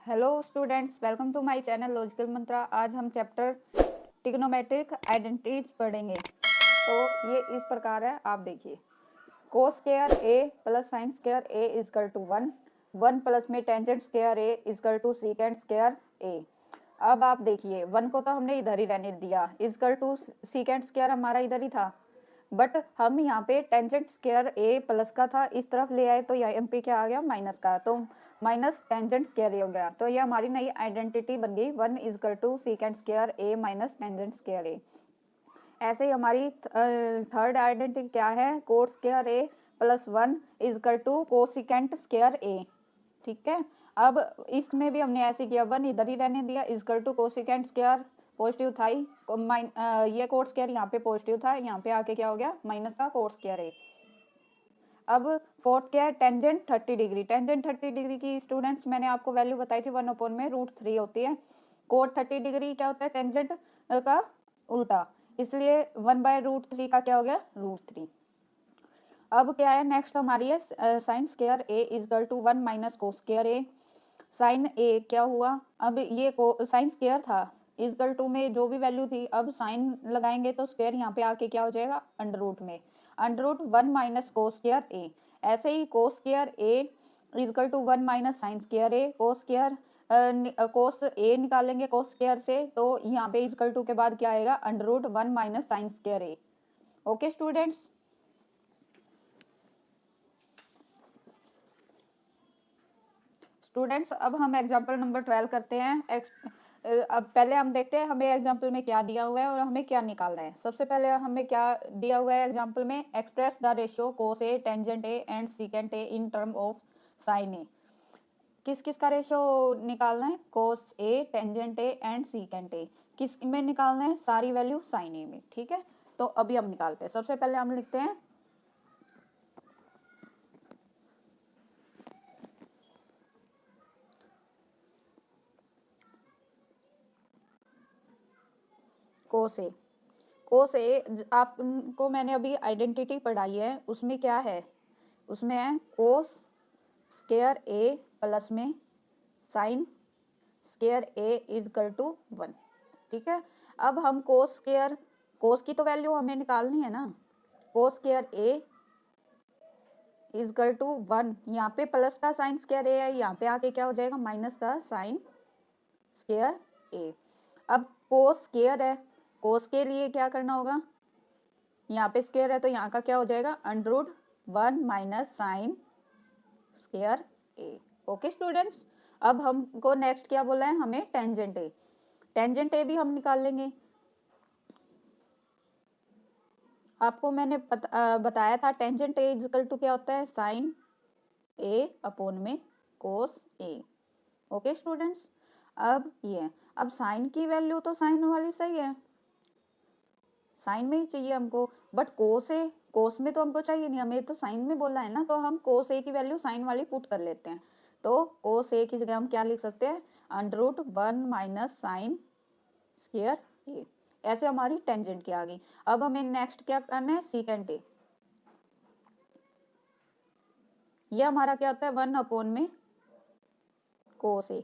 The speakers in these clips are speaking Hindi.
Hello students, welcome to my channel Logical Mantra. आज हम चैप्टर ट्रिग्नोमेट्रिक आइडेंटिटीज पढ़ेंगे। तो ये इस प्रकार है, आप देखिए। Cos square A plus sine square A equal to 1, 1 plus में tangent square A equal to secant square A. अब आप देखिए, 1 को तो हमने इधर ही रहने दिया, इजकल टू सीकेंट स्क्वायर हमारा इधर ही था, बट हम यहाँ पे टेंजेंट स्क्वायर ए प्लस का था, इस तरफ ले आए तो यहाँ पे क्या आ गया, माइनस का, तो माइनस टेंजेंट स्क्वायर हो गया। तो ये हमारी नई आइडेंटिटी बन गई, 1 equal to secant square A minus tangent square A. ऐसे ही हमारी थर्ड आइडेंटिटी क्या है, cot square A plus 1 equal to cosecant square A. ठीक है, अब इसमें भी हमने ऐसे किया, 1 इधर ही रहने दिया, equal to cosecant square positive था ही, ये कोट स्क्वायर यहाँ पे पॉजिटिव था, यहाँ पे आके क्या हो गया, माइनस का कोट स्क्वायर है। अब फोर्थ क्या है, टेंजेंट 30 डिग्री। टेंजेंट 30 डिग्री की स्टूडेंट्स मैंने आपको वैल्यू बताई थी, 1/√3 होती है। कोट 30 डिग्री क्या होता है, टेंजेंट का उल्टा, इसलिए 1/√3 का क्या हो गया, √3। अब क्या है, नेक्स्ट हमारी है sine square A equal to 1 minus cos square A. Sine A क्या हुआ, अब ये साइन स्क्वायर था, इजकल टू में जो भी वैल्यू थी, अब साइन लगाएंगे तो स्क्वायर यहाँ पे आके क्या हो जाएगा, अंडर रूट में, √1 माइनस कोस स्क्वायर ए। ऐसे ही cos square A equal to 1 minus sine square A. Cos square cos A निकालेंगे कोस स्क्वायर से, तो यहाँ पे इजकल टू के बाद क्या आएगा, √1 माइनस साइन स्क्वायर ए। ओके स्टूडेंट्स, अब हम एग्जाम्पल नंबर 12 करते हैं। अब पहले हम देखते हैं हमें एग्जाम्पल में क्या दिया हुआ है और हमें क्या निकालना है। सबसे पहले हमें क्या दिया हुआ है एग्जाम्पल में, express the ratio cos A tangent A and secant A in term of sine A. किस किस का रेशियो निकालना है, cos A tangent A and secant A. किस में निकालना है, सारी वैल्यू साइन ए में। ठीक है, तो अभी हम निकालते हैं। सबसे पहले हम लिखते हैं कोस ए। कोस ए आपको मैंने अभी आइडेंटिटी पढ़ाई है, उसमें क्या है, उसमें है कोस स्क्वायर ए प्लस में sine square A equal to 1। ठीक है, अब हम कोस स्क्वायर, कोस की तो वैल्यू हमें निकालनी है ना, cos square A equal to 1, यहाँ पे प्लस का साइन स्क्वायर ए है, यहाँ पे आके क्या हो जाएगा, माइनस का साइन स्क्वायर ए। अब कोस स्क्वायर है, कोस के लिए क्या करना होगा, यहाँ पे स्क्वायर है तो यहाँ का क्या हो जाएगा, √1 माइनस साइन स्क्वायर ए। ओके स्टूडेंट्स, अब हमको नेक्स्ट क्या बोला है, हमें टेंजेंट ए। टेंजेंट ए भी हम निकाल लेंगे। आपको मैंने बताया था टेंजेंट ए इक्वल टू क्या होता है, साइन ए अपॉन में कोस ए। ओके स्टूडेंट्स, अब ये, अब साइन की वैल्यू तो साइन वाली सही है, साइन में ही चाहिए हमको, बट कोस ए, कोस में तो हमको चाहिए नहीं, हमें तो साइन में बोला है ना, तो हम कोस ए की वैल्यू साइन वाली पुट कर लेते हैं। तो कोस ए की जगह हम क्या लिख सकते हैं, √1 माइनस साइन स्क्वायर ए। ऐसे हमारी टेंजेंट की आ गई। अब हमें नेक्स्ट क्या करना है, सीकेंट ए। ये हमारा क्या होता है, 1 अपॉन में कोस ए।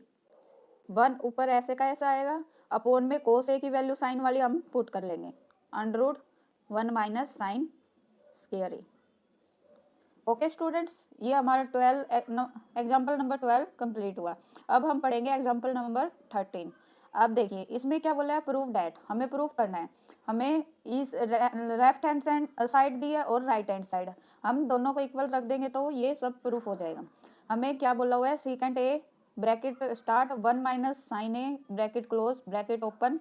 1 ऊपर ऐसे का ऐसा आएगा, अपॉन में कोस ए की वैल्यू साइन वाली हम पुट कर लेंगे, √1 माइनस साइन स्क्वायर ए। ओके स्टूडेंट्स, ये हमारा 12 एग्जाम्पल नंबर 12 कंप्लीट हुआ। अब हम पढ़ेंगे एग्जाम्पल नंबर 13। अब देखिए, इसमें क्या बोला है, प्रूव डैट, हमें प्रूफ करना है। हमें इस लेफ्ट हैंड साइड दी है और राइट हैंड साइड, हम दोनों को इक्वल रख देंगे तो ये सब प्रूफ हो जाएगा। हमें क्या बोला हुआ है, secant A bracket start 1 minus sine A bracket close bracket open,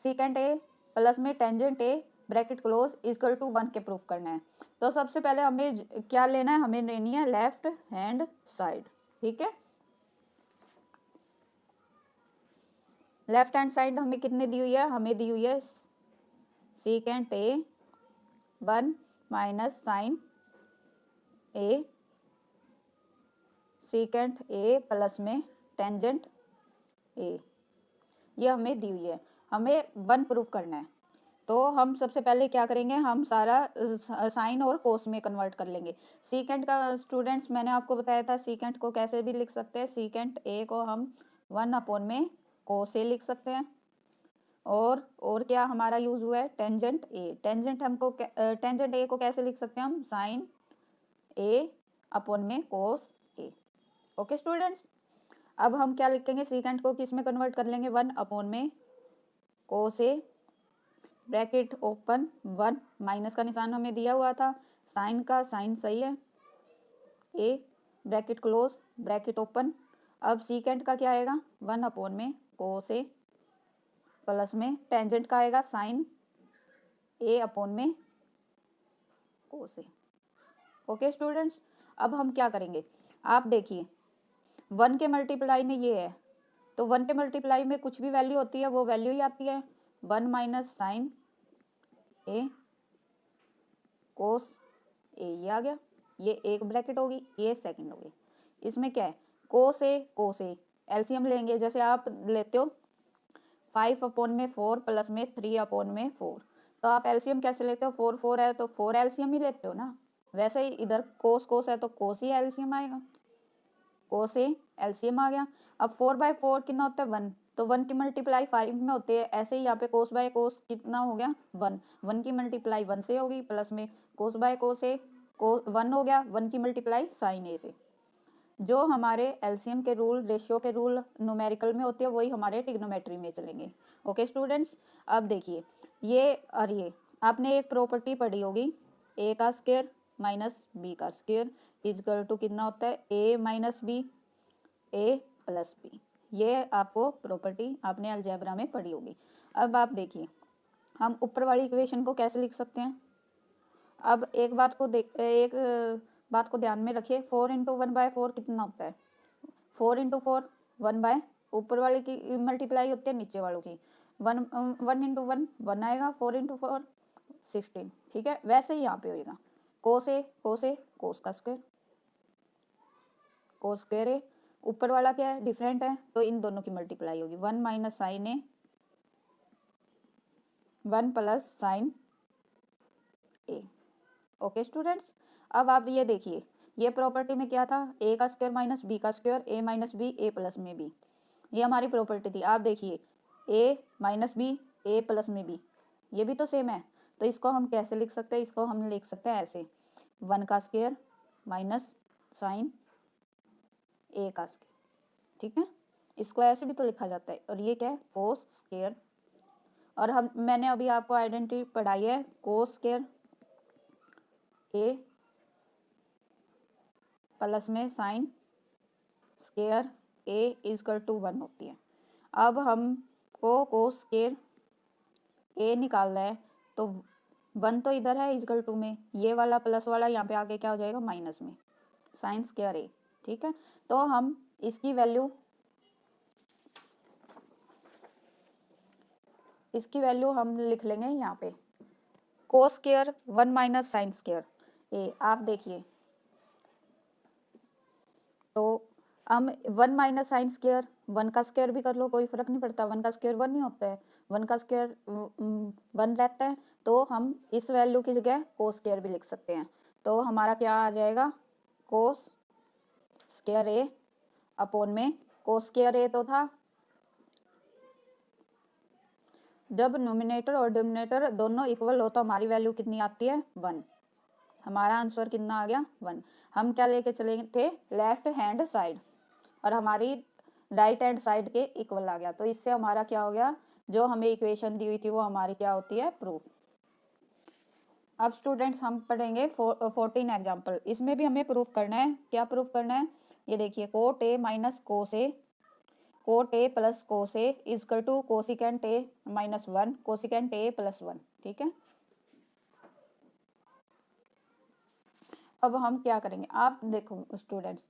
secant A plus में tangent A bracket close equal to 1 के प्रूफ करना है। तो सबसे पहले हमें क्या लेना है, हमें लेनी है लेफ्ट हैंड साइड। ठीक है, लेफ्ट हैंड साइड हमें कितने दी हुई है, हमें दी हुई है secant A 1 minus sine A secant A plus में टेंजेंट ए, ये हमें दी हुई है। हमें 1 प्रूफ करना है, तो हम सबसे पहले क्या करेंगे, हम सारा साइन और कोस में कन्वर्ट कर लेंगे। सीकेंट का स्टूडेंट्स मैंने आपको बताया था, सीकेंट को कैसे भी लिख सकते हैं, सीकेंट ए को हम 1 अपॉन में कोस ए लिख सकते हैं। और क्या हमारा यूज हुआ है, टेंजेंट ए। टेंजेंट ए को कैसे लिख सकते हैं हम, साइन ए अपॉन में कोस ए। ओके स्टूडेंट्स, अब हम क्या लिखेंगे, सीकेंट को किस में कन्वर्ट कर लेंगे, 1 अपॉन में कोस ए, ब्रैकेट ओपन 1, माइनस का निशान हमें दिया हुआ था, साइन का साइन सही है, ए ब्रैकेट क्लोज ब्रैकेट ओपन। अब सीकेंट का क्या आएगा, 1 अपॉन में कोस ए प्लस में टेंजेंट का आएगा साइन ए अपॉन में कोस ए। ओके स्टूडेंट्स, अब हम क्या करेंगे, आप देखिए 1 के मल्टीप्लाई में ये है, तो 1 के मल्टीप्लाई में कुछ भी वैल्यू होती है वो वैल्यू ही आती है, 1 माइनस साइन ए कोस ए, ये आ गया, ये एक ब्रैकेट होगी, ये सेकंड होगी। इसमें क्या है, कोस ए एलसीएम लेंगे, जैसे आप लेते हो 5 अपॉन में 4 प्लस में 3 अपॉन में 4, तो आप एलसीएम कैसे लेते हो, 4 4 है तो 4 एलसीएम ही लेते हो ना। वैसे ही इधर कोस है तो कोस ही एलसीएम आएगा, कोस ए एलसीएम आ गया। अब 4/4 कितना होता है, 1, तो 1 की मल्टीप्लाई 5 में होती है, ऐसे ही यहाँ पे कोस बाय कोस कितना हो गया, 1 की मल्टीप्लाई 1 से होगी, प्लस में कोस बाय कोस ए 1 हो गया, 1 की मल्टीप्लाई साइन ए से। जो हमारे एलसीएम के रूल, रेशियो के रूल न्यूमेरिकल में होते हैं वही हमारे ट्रिग्नोमेट्री में चलेंगे। ओके स्टूडेंट्स, अब देखिए ये और ये आपने एक प्रॉपर्टी पढ़ी होगी, ए का स्क्वायर माइनस बी का स्क्वायर इजकल टू कितना होता है, ए minus B A plus B. ये आपको प्रॉपर्टी आपने अलजेब्रा में पढ़ी होगी। अब आप देखिए हम ऊपर वाली इक्वेशन को कैसे लिख सकते हैं। अब एक बात को ध्यान में रखिए, 4 इंटू 1/4 कितना होता है, 4 इंटू 4 1 ऊपर वाले की मल्टीप्लाई होती है नीचे वालों की, 1 इंटू 1 1 आएगा, 4 इंटू 4 16, ठीक है। वैसे ही यहाँ पे होएगा कोस का स्क्वायर, कोस स्क्वायर ए, ऊपर वाला क्या है डिफरेंट है तो इन दोनों की मल्टीप्लाई होगी, 1 माइनस साइन ए 1 प्लस साइन ए। ओके स्टूडेंट्स, अब आप ये देखिए ये प्रॉपर्टी में क्या था, ए का स्क्वायर माइनस बी का square, A minus B A plus में बी, ये हमारी प्रॉपर्टी थी। आप देखिए ए माइनस बी ए प्लस में बी, ये भी तो सेम है, तो इसको हम कैसे लिख सकते हैं, इसको हम लिख सकते हैं ऐसे, 1 का स्क्वायर माइनस साइन ए का स्क्वायर, ठीक है। इसको ऐसे भी तो लिखा जाता है, और ये क्या है कोस स्क्वायर, और मैंने अभी आपको आइडेंटिटी पढ़ाई है, कोस स्क्वायर ए प्लस में sine square A equal to 1 होती है। अब हमको कोस स्क्वायर ए निकालना है, तो 1 तो इधर है इजकल टू में, ये वाला प्लस वाला यहाँ पे आगे क्या हो जाएगा माइनस में, साइन स्क्वायर ए, ठीक है। तो हम इसकी वैल्यू हम लिख लेंगे यहाँ पे, cos square 1 minus sine square A. आप देखिए तो हम 1 माइनस साइन स्क्वायर, 1 का स्क्वायर भी कर लो कोई फर्क नहीं पड़ता, 1 का स्क्वायर 1 नहीं होता है, 1 का स्क्वायर 1 रहता है, तो हम इस वैल्यू की जगह कोस स्क्वायर भी लिख सकते हैं। तो हमारा क्या आ जाएगा, कोस स्क्वायर ए अपॉन में कोस स्क्वायर ए तो था, जब नोमिनेटर और डिनोमिनेटर दोनों इक्वल हो तो हमारी वैल्यू कितनी आती है 1, हमारा आंसर कितना आ गया 1। हम क्या लेके चले थे लेफ्ट हैंड साइड, और हमारी राइट हैंड साइड के इक्वल आ गया, तो इससे हमारा क्या हो गया, जो हमें इक्वेशन दी हुई थी वो हमारी क्या होती है प्रूफ। अब स्टूडेंट्स हम पढ़ेंगे 14 एग्जाम्पल, इसमें भी हमें प्रूफ करना है। क्या प्रूफ करना है, ये देखिए cot A minus cos A, cot A plus cos A equal to cosecant A minus 1 cosecant A plus 1, ठीक है। अब हम क्या करेंगे, आप देखो स्टूडेंट्स,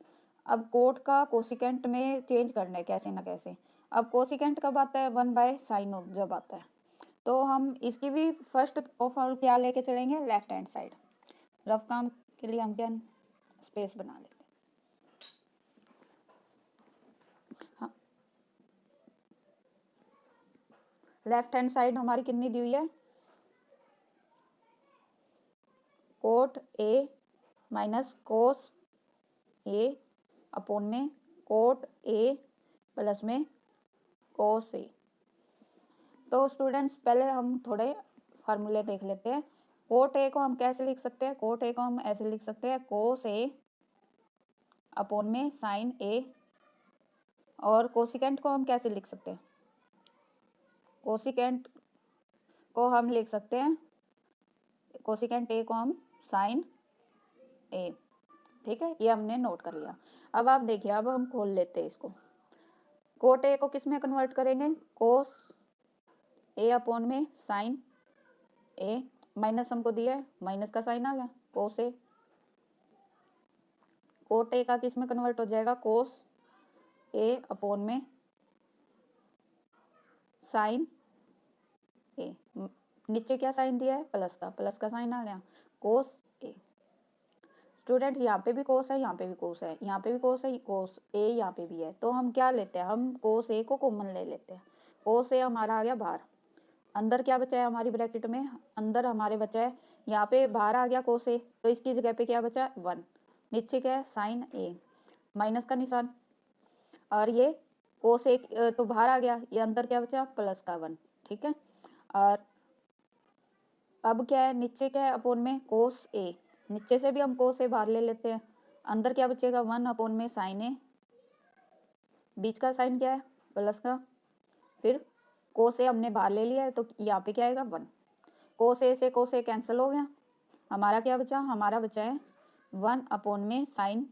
अब कोट का कोसिकेंट में चेंज करना है कैसे ना कैसे। अब कोसिकेंट कब आता है, 1/sin जब आता है, तो हम इसकी भी फर्स्ट ऑफ ऑल क्या लेके चलेंगे लेफ्ट हैंड साइड। रफ काम के लिए हम क्या स्पेस बना लेते हैं, हाँ लेफ्ट हैंड साइड हमारी कितनी दी हुई है, coat A minus cos A upon में कोट ए प्लस में कोस ए। तो स्टूडेंट्स पहले हम थोड़े फार्मूले देख लेते हैं। कोट ए को हम कैसे लिख सकते हैं? कोट ए को हम ऐसे लिख सकते हैं, कोस ए अपॉन में साइन ए। और कोसिकेंट को हम कैसे लिख सकते हैं? कोसिकेंट को हम लिख सकते हैं, कोसिकेंट ए को हम साइन ए। ठीक है, ये हमने नोट कर लिया। अब आप देखिए, अब हम खोल लेते हैं इसको। कोट ए को किस में कन्वर्ट करेंगे? कोस ए अपॉन में साइन ए, माइनस हमको दिया है, माइनस का साइन आ गया, कोस ए। कोट ए का किस में कन्वर्ट हो जाएगा? कोस ए अपॉन में साइन ए। नीचे क्या साइन दिया है? प्लस का, प्लस का साइन आ गया, कोस ए। स्टूडेंट यहाँ पे भी कोस है, यहाँ पे भी कोस है, यहाँ पे भी कोस है, कोस ए यहाँ पे भी है। तो हम क्या लेते हैं? हम कोस ए को कॉमन ले लेते हैं। कोस ए हमारा आ गया बाहर, अंदर क्या बचा है हमारी ब्रैकेट में? अंदर हमारे बचा है, यहाँ पे बाहर आ गया कोस ए, तो इसकी जगह पे क्या बचा? 1। नीचे क्या है? साइन ए, माइनस का निशान। और ये कोस ए तो बाहर आ गया, ये अंदर क्या बचा? प्लस का 1। ठीक है, और अब क्या है? नीचे क्या है? अपोन में कोस ए, नीचे से भी हम कोस ए बाहर ले लेते हैं। अंदर क्या बचेगा? 1 अपोन में साइन ए। बीच का साइन क्या है? प्लस का। फिर कोस ए हमने बाहर ले लिया है, तो यहाँ पे क्या आएगा? 1। कोस ए से कोस ए कैंसिल हो गया, हमारा क्या बचा? हमारा बचा है 1 अपोन में साइन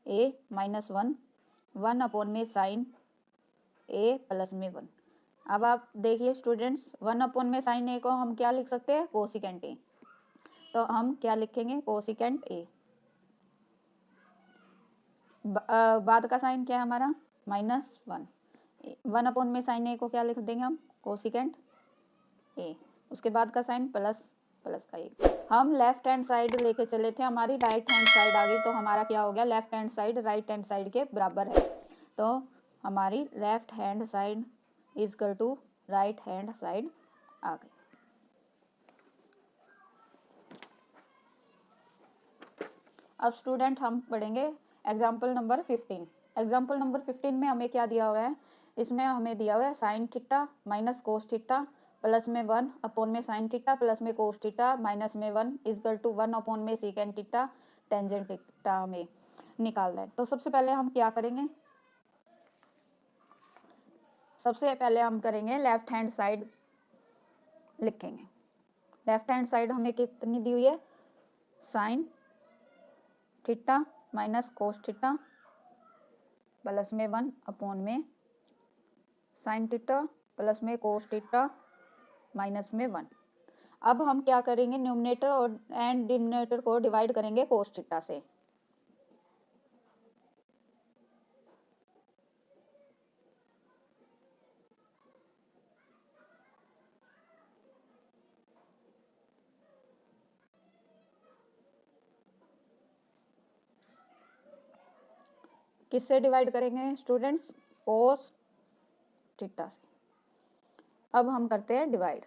ए माइनस 1, 1 अपोन में साइन ए प्लस में 1। अब आप देखिए स्टूडेंट्स, 1 अपोन में साइन ए को हम क्या लिख सकते हैं? Cosecant A. तो हम क्या लिखेंगे? Cosecant A. बाद का साइन क्या है हमारा? -1। 1 अपोन में साइन ए को क्या लिख देंगे हम? Cosecant A. उसके बाद का साइन प्लस, प्लस का 1। हम लेफ्ट हैंड साइड लेके चले थे, हमारी राइट हैंड साइड आ गई, तो हमारा क्या हो गया? Left hand side right hand side के बराबर है, तो हमारी left hand side is equal to right hand side आ गई। अब स्टूडेंट हम पढ़ेंगे एग्जाम्पल नंबर 15। एग्जाम्पल नंबर 15 में हमें क्या दिया हुआ है? इसमें हमें दिया हुआ है sine theta minus cos theta plus में 1 अपोन में साइन थीटा प्लस में कोस थीटा माइनस में 1 इक्वल टू 1 अपोन में सीकेंट थीटा टेंजेंट थीटा हमें निकालना है। तो सबसे पहले हम क्या करेंगे? सबसे पहले हम करेंगे लेफ्ट हैंड साइड लिखेंगे। लेफ्ट हैंड साइड हमें कितनी दी हुई है? Sine theta minus cos theta plus में 1 अपोन में साइन थीटा प्लस में कोस थीटा माइनस में 1। अब हम क्या करेंगे? न्यूमरेटर और एंड डिनोमिनेटर को डिवाइड करेंगे कोस थीटा से। किससे डिवाइड करेंगे स्टूडेंट्स? कोस थीटा से। अब हम करते हैं डिवाइड।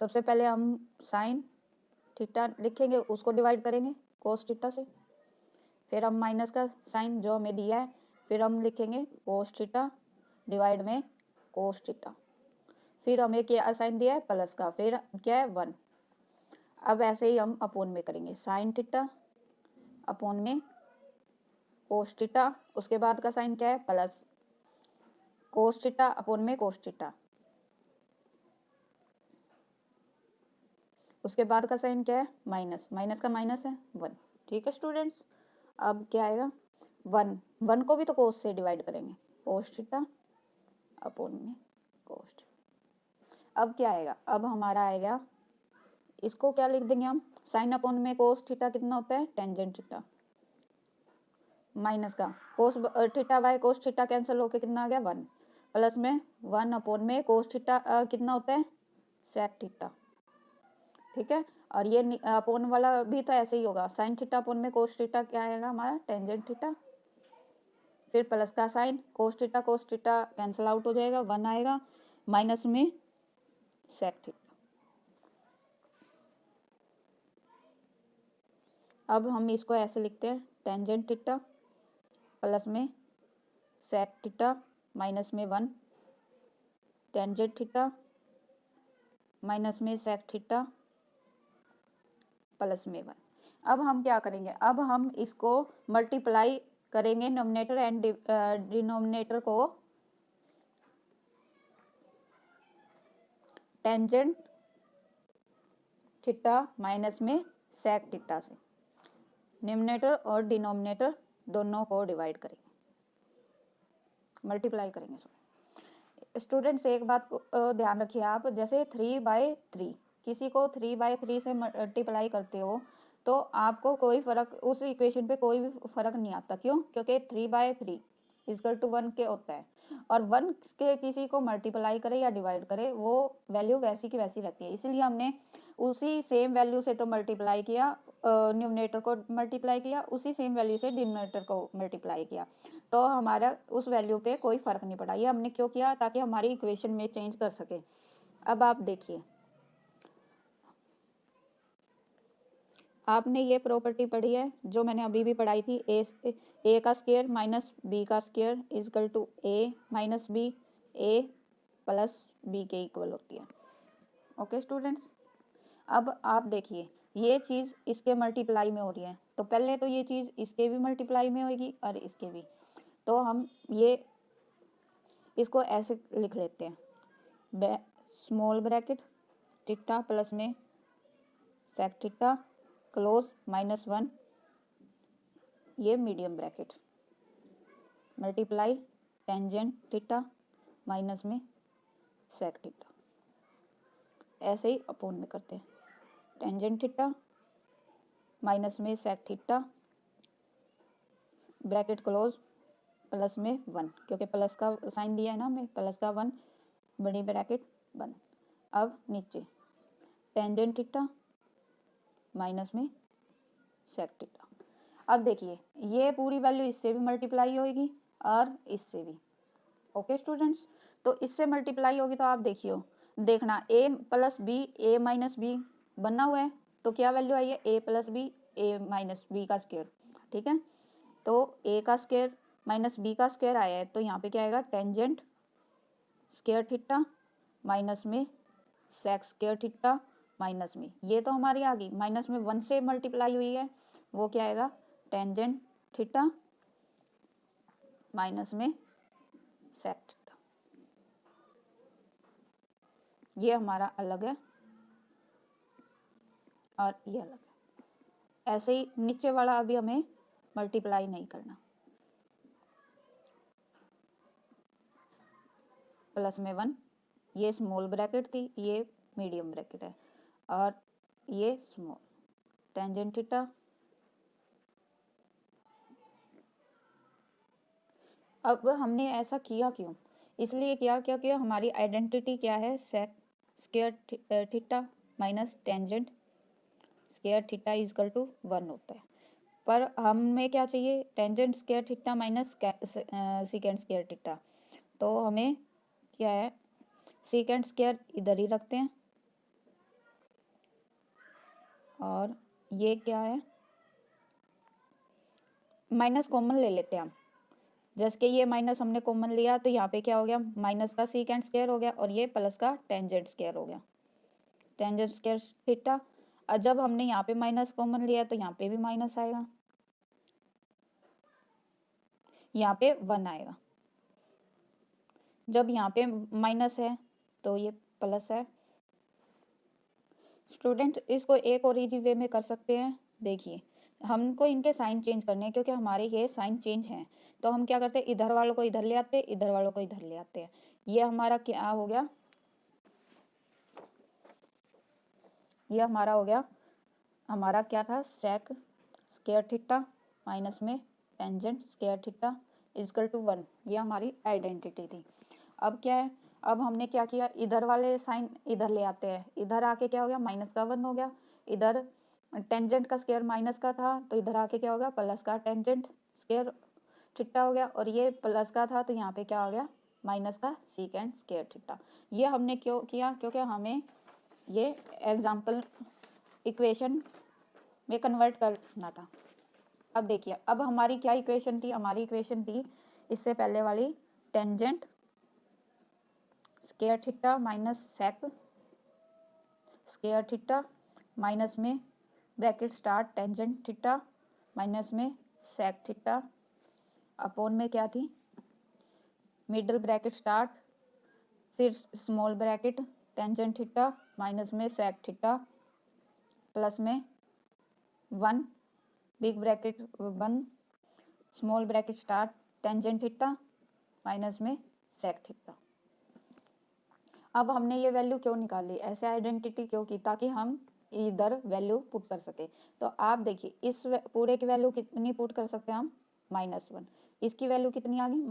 सबसे पहले हम साइन थीटा लिखेंगे, उसको डिवाइड करेंगे कोस थीटा से। फिर हम माइनस का साइन जो हमें दिया है, फिर हम लिखेंगे कोस थीटा डिवाइड में कोस थीटा। फिर हमें क्या साइन दिया है? प्लस का, फिर क्या है? 1। अब ऐसे ही हम अपोन में करेंगे, साइन थीटा अपोन में कोस थीटा, उसके बाद का साइन क्या है? प्लस, कोस थीटा अपोन में कोस थीटा, उसके बाद का साइन क्या है? माइनस, माइनस का माइनस है 1। ठीक है स्टूडेंट्स, अब क्या आएगा? 1 को भी तो कोस से डिवाइड करेंगे, कोस थीटा अपोन में कोस। अब क्या आएगा? अब हमारा आएगा, इसको क्या लिख देंगे हम? साइन अपोन में कोस थीटा कितना होता है? टेंजेंट थीटा माइनस का cos theta by cos theta cancel होके कितना आ गया? 1 प्लस में 1 अपोन में कोस थीटा कितना होता है? Sec theta. ठीक है, और ये अपोन वाला भी तो ऐसे ही होगा, साइन थीटा अपोन में कोस थीटा क्या आएगा हमारा? Tangent theta. फिर प्लस का sign, cos theta cancel out हो जाएगा, 1 आएगा, माइनस में सेक थीटा। अब हम इसको ऐसे लिखते हैं, टेंजेंट थीटा प्लस में सेक थीटा माइनस में 1 टेंजेंट थीटा माइनस में सेक थीटा प्लस में 1। अब हम क्या करेंगे, अब हम इसको मल्टीप्लाई करेंगे नोमिनेटर एंड डिनोमिनेटर को टेंजेंट थीटा माइनस में सेक थीटा से। न्यूमरेटर और डिनोमिनेटर दोनों को डिवाइड करेंगे, मल्टीप्लाई करेंगे। स्टूडेंट्स एक बात को ध्यान रखिए आप, जैसे 3/3 किसी को 3/3 से मल्टीप्लाई करते हो तो आपको कोई फर्क उस इक्वेशन पे कोई भी फर्क नहीं आता। क्यों? क्योंकि 3/3 इक्वल टू 1 के होता है, और 1 के किसी को मल्टीप्लाई करे या डिवाइड करे वो वैल्यू वैसी की वैसी रहती है। इसलिए हमने उसी सेम वैल्यू से तो मल्टीप्लाई किया, न्यूमरेटर को मल्टीप्लाई किया, उसी सेम वैल्यू से डिनोमिनेटर को मल्टीप्लाई किया, तो हमारा उस वैल्यू पे कोई फर्क नहीं पड़ा। ये हमने क्यों किया? ताकि हमारी इक्वेशन में चेंज कर सके। अब आप देखिए, आपने ये प्रॉपर्टी पढ़ी है जो मैंने अभी भी पढ़ाई थी, ए का स्क्वायर माइनस बी का square equal to A minus B, A plus B के इक्वल होती है। ओके स्टूडेंट्स, अब आप देखिए ये चीज़ इसके मल्टीप्लाई में हो रही है, तो पहले तो ये चीज़ इसके भी मल्टीप्लाई में होगी और इसके भी, तो हम ये इसको ऐसे लिख लेते हैं, स्मॉल ब्रैकेट थीटा प्लस में सेक थीटा क्लोज -1, ये medium bracket multiply tangent theta minus में सेक थीटा, ऐसे ही अपोन में करते हैं। टेंजेंट थीटा माइनस में sec theta bracket close plus में 1, क्योंकि प्लस का साइन दिया है ना हमें, प्लस का 1 बड़ी ब्रैकेट बंद। अब नीचे टेंजेंट थीटा माइनस में सेक थीटा। अब देखिए ये पूरी वैल्यू इससे भी मल्टीप्लाई होगी और इससे भी। ओके स्टूडेंट्स, तो इससे मल्टीप्लाई होगी तो आप देखिए, देखना a plus B A minus B बना हुआ है, तो क्या वैल्यू आई है? a plus B A minus B का स्क्वायर। ठीक है, तो a का स्क्वायर माइनस बी का स्क्वायर आया है, तो यहाँ पे क्या आएगा? टेंजेंट स्क्वायर थीटा माइनस में सेक स्क्वायर थीटा माइनस में, ये तो हमारी आ गई, माइनस में 1 से मल्टीप्लाई हुई है, वो क्या आएगा? टेंजेंट थीटा माइनस में सेक थीटा। ये हमारा अलग है और ये अलग है। ऐसे ही नीचे वाला अभी हमें मल्टीप्लाई नहीं करना, प्लस में 1, ये स्मॉल ब्रैकेट थी, ये मीडियम ब्रैकेट है, और ये स्मॉल टेंजेंट थीटा। अब हमने ऐसा किया क्यों? इसलिए किया क्योंकि हमारी आइडेंटिटी क्या है? Sec square theta minus tangent square theta equal to 1 होता है, पर हमें क्या चाहिए? Tangent square theta minus secant square theta, तो हमें क्या है? सीकेंड स्क्वायर इधर ही रखते हैं, और ये क्या है? माइनस कॉमन ले लेते हैं हम, जैसे कि ये माइनस हमने कॉमन लिया तो यहाँ पे क्या हो गया? माइनस का सीकेंड स्क्वायर हो गया, और ये प्लस का टेंजेंट स्क्वायर हो गया, टेंजेंट स्क्वायर थीटा। और जब हमने यहाँ पे माइनस कॉमन लिया तो यहाँ पे भी माइनस आएगा, यहाँ पे 1 आएगा। जब यहाँ पे माइनस है तो ये प्लस है। स्टूडेंट इसको एक और इजी वे में कर सकते हैं। देखिए हमको इनके साइन चेंज करने हैं, क्योंकि हमारे ये साइन चेंज हैं, तो हम क्या करते हैं? इधर वालों को इधर ले आते हैं, इधर वालों को इधर ले आते हैं। ये हमारा क्या हो गया? ये हमारा हो गया, हमारा क्या था? सेक स्क्वायर थीटा माइनस में tangent square theta equal to 1, ये हमारी आइडेंटिटी थी। अब क्या है? अब हमने क्या किया? इधर वाले साइन इधर ले आते हैं, इधर आके क्या हो गया? माइनस का 1 हो गया। इधर टेंजेंट का स्क्वायर माइनस का था, तो इधर आके क्या हो गया? प्लस का टेंजेंट स्क्वायर थीटा हो गया, और ये प्लस का था तो यहाँ पे क्या हो गया? माइनस का सीकेंड स्क्वायर थीटा। ये हमने क्यों किया? क्योंकि हमें ये एग्जाम्पल इक्वेशन में कन्वर्ट करना था। अब देखिए, अब हमारी क्या इक्वेशन थी? हमारी इक्वेशन थी इससे पहले वाली tangent square theta minus sec square theta minus में bracket start tangent theta minus में सेक थीटा अपॉन में क्या थी मिडल ब्रैकेट स्टार्ट फिर small bracket tangent theta minus में सेक थीटा प्लस में 1 big bracket 1 small bracket start tangent theta minus में सेक थीटा। अब हमने ये वैल्यू क्यों निकाली, ऐसे आइडेंटिटी क्यों की, ताकि हम इधर वैल्यू पुट कर सके। तो आप देखिए इस पूरे की वैल्यू कितनी पुट कर सकते हैं हम -1, इसकी वैल्यू कितनी आ गई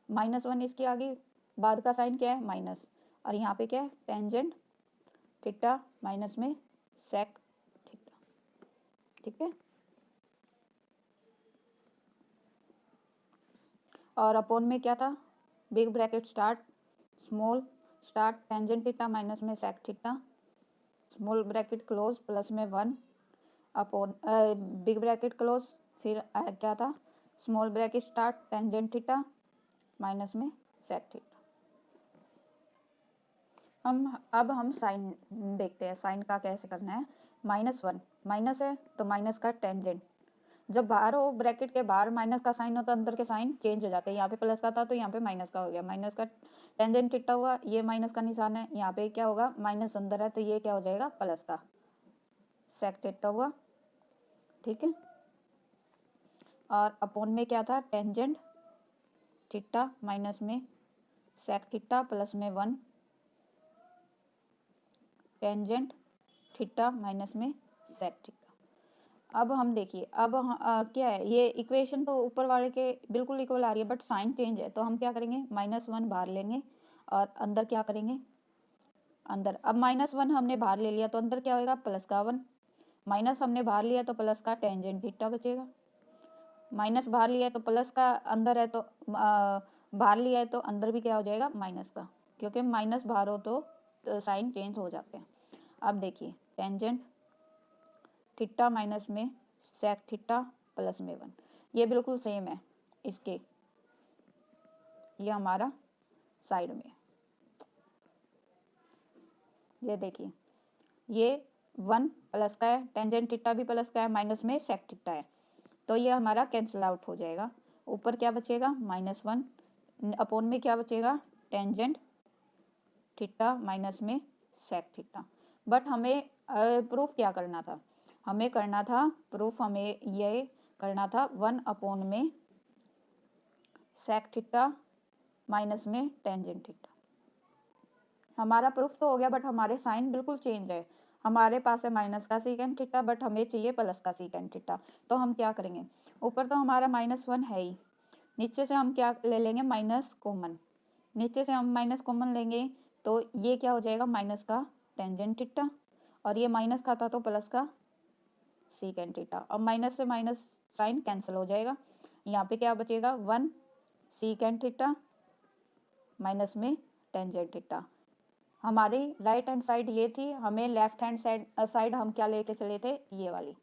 -1 इसकी आ गई, बाद का साइन क्या है माइनस, और यहाँ पे क्या है टेंजेंट थीटा माइनस में सेक थीटा, ठीक है। और अपॉन में क्या था big bracket start small start tangent theta minus में sec theta small bracket close plus में 1 अपॉन बिग ब्रैकेट क्लोज, फिर क्या था small bracket start tangent theta minus में सेक थीटा। अब हम साइन देखते हैं, साइन का कैसे करना है। -1 माइनस है तो माइनस का टेंजेंट, जब बाहर हो ब्रैकेट के बाहर माइनस का साइन हो तो अंदर के साइन चेंज हो जाते हैं, यहाँ पे प्लस का था तो यहाँ पे माइनस का हो गया, माइनस का टेंजेंट थीटा हुआ, ये माइनस का निशान है, यहाँ पे क्या होगा माइनस अंदर है तो ये क्या हो जाएगा प्लस का सेक थीटा हुआ, ठीक है। और अपॉन में क्या था टेंजेंट थीटा माइनस में सेक थीटा प्लस में 1 टेंजेंट थीटा माइनस में सेक थीटा। अब हम देखिए अब क्या है, ये इक्वेशन तो ऊपर वाले के बिल्कुल इक्वल आ रही है बट साइन चेंज है, तो हम क्या करेंगे -1 बाहर लेंगे और अंदर क्या करेंगे अंदर, अब -1 हमने बाहर ले लिया तो अंदर क्या होगा प्लस का 1, माइनस हमने बाहर लिया तो प्लस का टेंजेंट थीटा बचेगा, माइनस बाहर लिया है तो प्लस का अंदर है तो बाहर लिया है तो अंदर भी क्या हो जाएगा माइनस का, क्योंकि माइनस बाहर हो तो साइन चेंज हो जाते हैं। अब देखिए टेंजेंट थीटा माइनस में सेक थीटा प्लस में 1, ये बिल्कुल सेम है इसके, ये हमारा साइड में, ये देखिए ये 1 प्लस का है, टेंजेंट थीटा भी प्लस का है, माइनस में सेक थीटा है, तो ये हमारा कैंसिल आउट हो जाएगा, ऊपर क्या बचेगा -1 अपॉन में क्या बचेगा टेंजेंट थीटा माइनस में सेक थीटा। बट हमें प्रूफ क्या करना था, हमें करना था प्रूफ, हमें ये करना था 1 अपॉन में सेक थीटा माइनस में टेंजेंट थीटा। हमारा प्रूफ तो हो गया बट हमारे साइन बिल्कुल चेंज है, हमारे पास है माइनस का सीकेंड थीटा बट हमें चाहिए प्लस का सीकेंड थीटा, तो हम क्या करेंगे ऊपर तो हमारा -1 है ही, नीचे से हम क्या ले लेंगे माइनस कॉमन, नीचे से हम माइनस कॉमन लेंगे तो ये क्या हो जाएगा माइनस का टेंजेंट थीटा, और ये माइनस का था तो प्लस का सीकेंड थीटा, अब माइनस से माइनस साइन कैंसिल हो जाएगा, यहाँ पे क्या बचेगा 1 सीकेंड थीटा माइनस में टेंजेंट थीटा। हमारी राइट हैंड साइड ये थी, हमें लेफ्ट हैंड साइड हम क्या लेके चले थे ये वाली,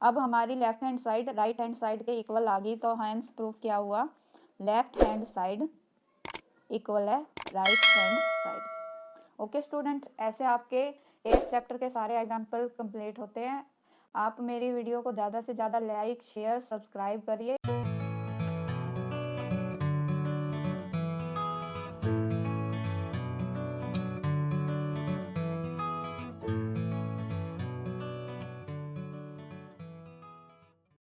अब हमारी left hand side right hand side के इक्वल आ गई, तो हैंस प्रूफ क्या हुआ लेफ्ट हैंड साइड इक्वल है right hand side. Okay student, ऐसे आपके 8th चैप्टर के सारे एग्जाम्पल कंप्लीट होते हैं। आप मेरी वीडियो को ज़्यादा से ज़्यादा लाइक शेयर सब्सक्राइब करिए।